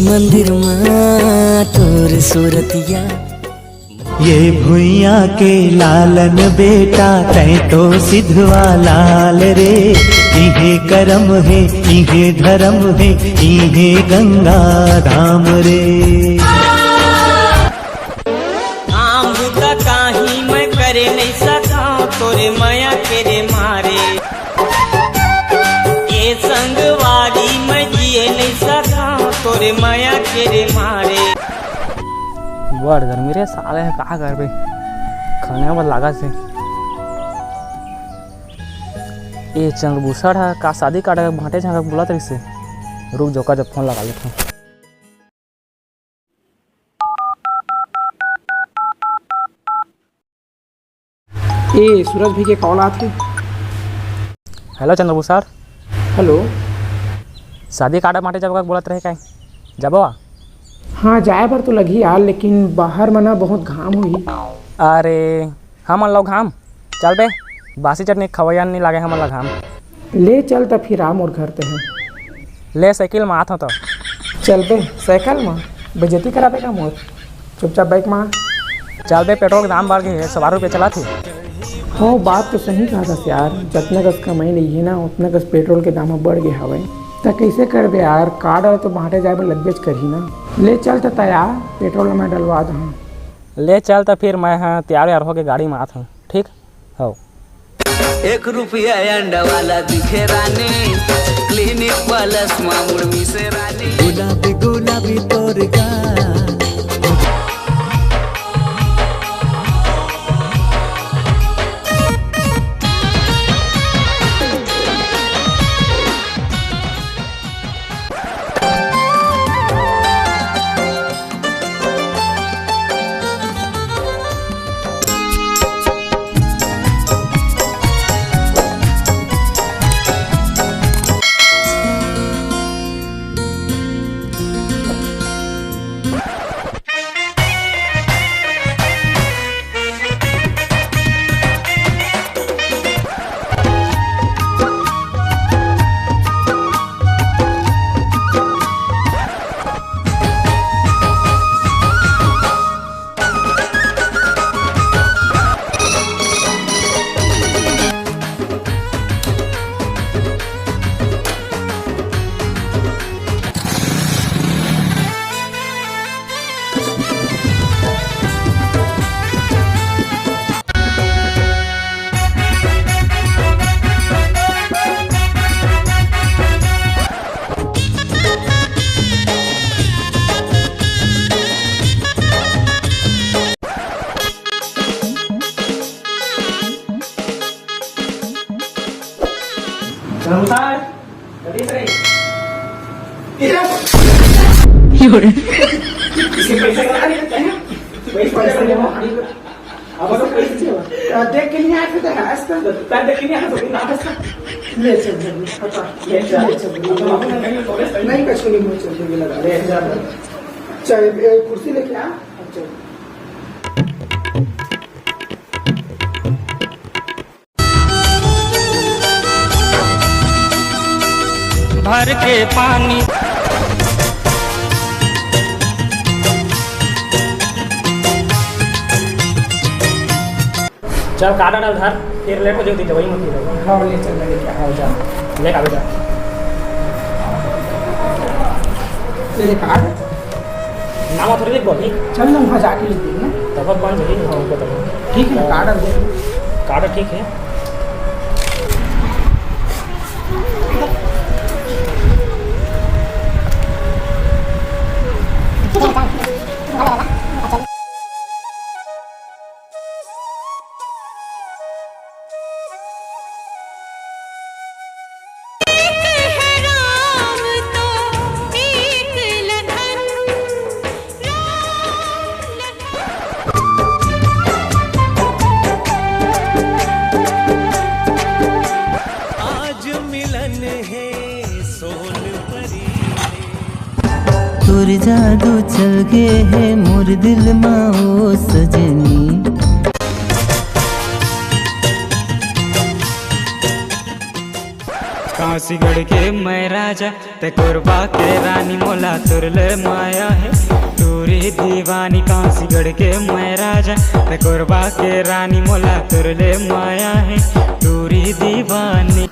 मंदिर में तोर सूरतिया। ये भुइया के लालन बेटा तै तो सिद्धवा लाल रे। इहे करम है इहे धर्म है इहे गंगा धाम रे। काम बुता काही मैं करे नहीं सका तोरे माया तेरे मारे। ये संगवारी मैं जिए नहीं सका तोरे माया तेरे मारे। बड़ गर्मी रे साले है का कर बे खाने में लागा से। ये चंगभूसड़ है का शादी काटे भाटे झाँका बुला तरी से। रुक जोका जब फोन लगा लेता हूँ। ए सूरज भाई के कॉल आते। हेलो चंद्रभूसड़। हेलो। शादी काटे भाटे जब बोलत रहे का जबवा। हाँ जाए पर तो लगी यार लेकिन बाहर मना बहुत घाम हुई। अरे हम लोग घाम चल बे बासी चटनी खवैया नहीं लागे हम घाम। ले चल तो फिर आम और घर ते हैं। ले साइकिल में आत हो तो चल बे साइकिल में बेजती करा देगा मोर। चुपचाप बाइक में चल बे पेट्रोल के दाम बढ़ गए 112 रुपये चला थी। हाँ बात तो सही कहा था यार जितना कस कमाई नहीं है ना उतना कस पेट्रोल के दाम बढ़ गए हवे। तो कैसे कर बे यार कार्ड है तो बांटे जाए पर लगभग कर ही ना। ले चल तो तैयार पेट्रोल में डलवा दूँ। ले चल तो फिर मैं हाँ तैयार यार हो के गाड़ी में आता हूँ ठीक हो। 1 रुपया अंडा वाला दिखे रानी क्लिनिक प्लस मामुड़ से रानी। गुलाबी गुलाबी तोर का देख के नहीं आते नहीं कछुली मुझे चल लगा चल कुर्सी लेके आ। भर के पानी चल काटा डाल धर फिर लेट हो जाती वही मत। हाँ ले चल लेके आ जा ले का बेटा ले कार्ड नाम थोड़ी देख बोली चल ना वहाँ जाके लिख देना तब कौन सही हाँ उनको तब ठीक है कार्ड दे कार्ड ठीक है। तोर जादू चल गे है मोर दिल माओ सजनी। काशीगढ़ के मैं राजा ते कोरबा के रानी मोला तुरले माया है तूरी दीवानी। काशीगढ़ के मैं राजा ते कोरबा के रानी मोला तुरले माया है तूरी दीवानी।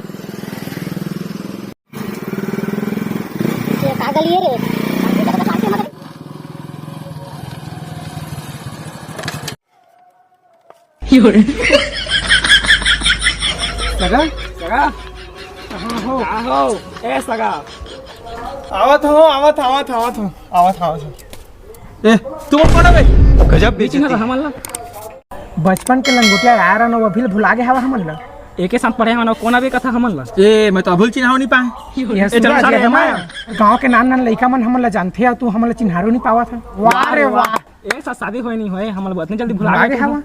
कागल ये रे सगा सगा कहाँ हो ए सगा आवत हो ए तुम कौन है बे? गजब बेइज्जती। हमन ला बचपन के लंगोटिया यार न वो भी भुला गए हवा हमन ला एके साथ पढ़े हन कोना भी कथा हमन ला ए मैं तो अभुल चिन्हाव नहीं पाए। यह सूरज है हमारा गांव के नान नान लइका मन हमन ला जानथे और तू हमन ला चिन्हारो नहीं पावा था। वाह रे वाह ए साथ शादी होय नहीं होय हमन ला इतने जल्दी भुला भुला गए गए हवा।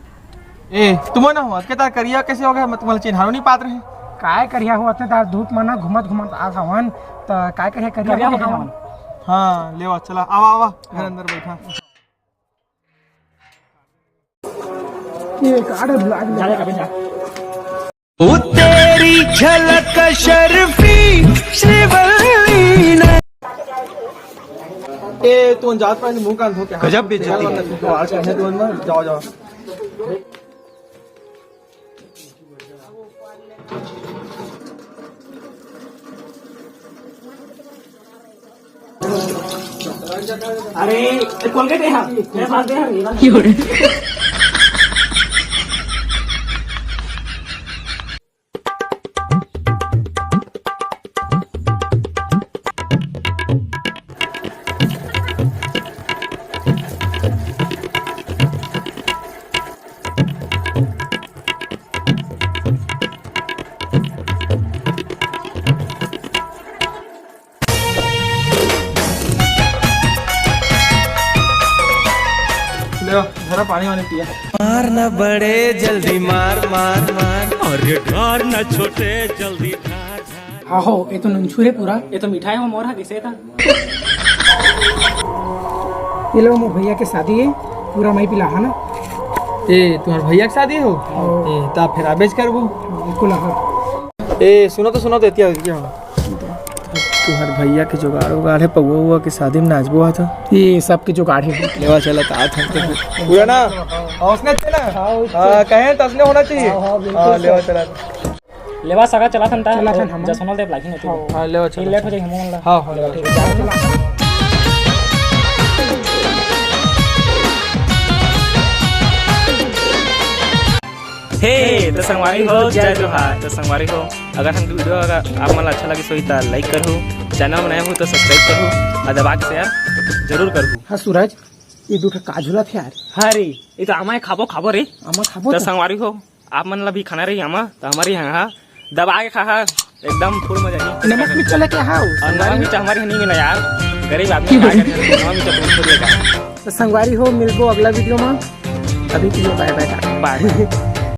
ए तुम ना हो के तार करिया कैसे हो गया? मैं तुम्हारे चिन्हाव नहीं पात रहे। काय करिया हो अतने तार धूप मना घुमत आ हवन त काय करिया करिया हो हवन। हाँ ले चला आवा घर अंदर बैठा। ये काढ़ भुला गया ओ तेरी झलक शर्फी श्रीवल्ली न। ए तू जात पाए मुंह कान धो के गजब बेइज्जती। आज कहने तो ना जाओ अरे कोलगेट है मेरे पास दे यार। धरा पानी वानी पिया। मारना बड़े जल्दी मार मार मार अरे ढार न छोटे जल्दी ढार। हाँ हो ये तो नंचू है पूरा। ये तो मिठाई में मोरा कैसे था ये लो मोर भैया के शादी है पूरा मैं पिला है ना। ए तुम्हारे भैया की शादी हो ए ता फिर आबेज करबू। बिल्कुल हाँ। ए सुनो तो देतिया तुम्हारे भैया के जुगाड़ उगाड़ है पौआ हुआ की शादी में नाचबो हुआ था। ये सब के जुगाड़ है लेवा चला ता पूरा ना हौसने चला। हां कहे तसने होना चाहिए। हां लेवा चला लेवा सगा चला थन ता चला थन हम। जसनल देव लागिन है। हां लेवा चला लेट हो जाए हमन ला। हां लेवा चला। हे तो संगवारी हो जय जोहार। तो संगवारी हो अगर हम वीडियो अगर आप मन अच्छा लगे सो तो लाइक करो, चैनल बनाए हो तो सब्सक्राइब करो और दबा के शेयर जरूर करो। हाँ सूरज ये दूठा काजुला थे यार। हाँ रे ये तो आमा खाबो रे आमा खाबो तो संगवारी हो आप मन ला भी खाना रही आमा तो हमारी यहाँ दबा के खा एकदम फुल मजा नहीं। नमक भी चले क्या हाँ और नमक मिर्च हमारे यहाँ नहीं मिला यार गरीब आदमी क्या करें नमक मिर्च तो संगवारी हो मिलबो अगला वीडियो में। अभी के लिए बाय बाय।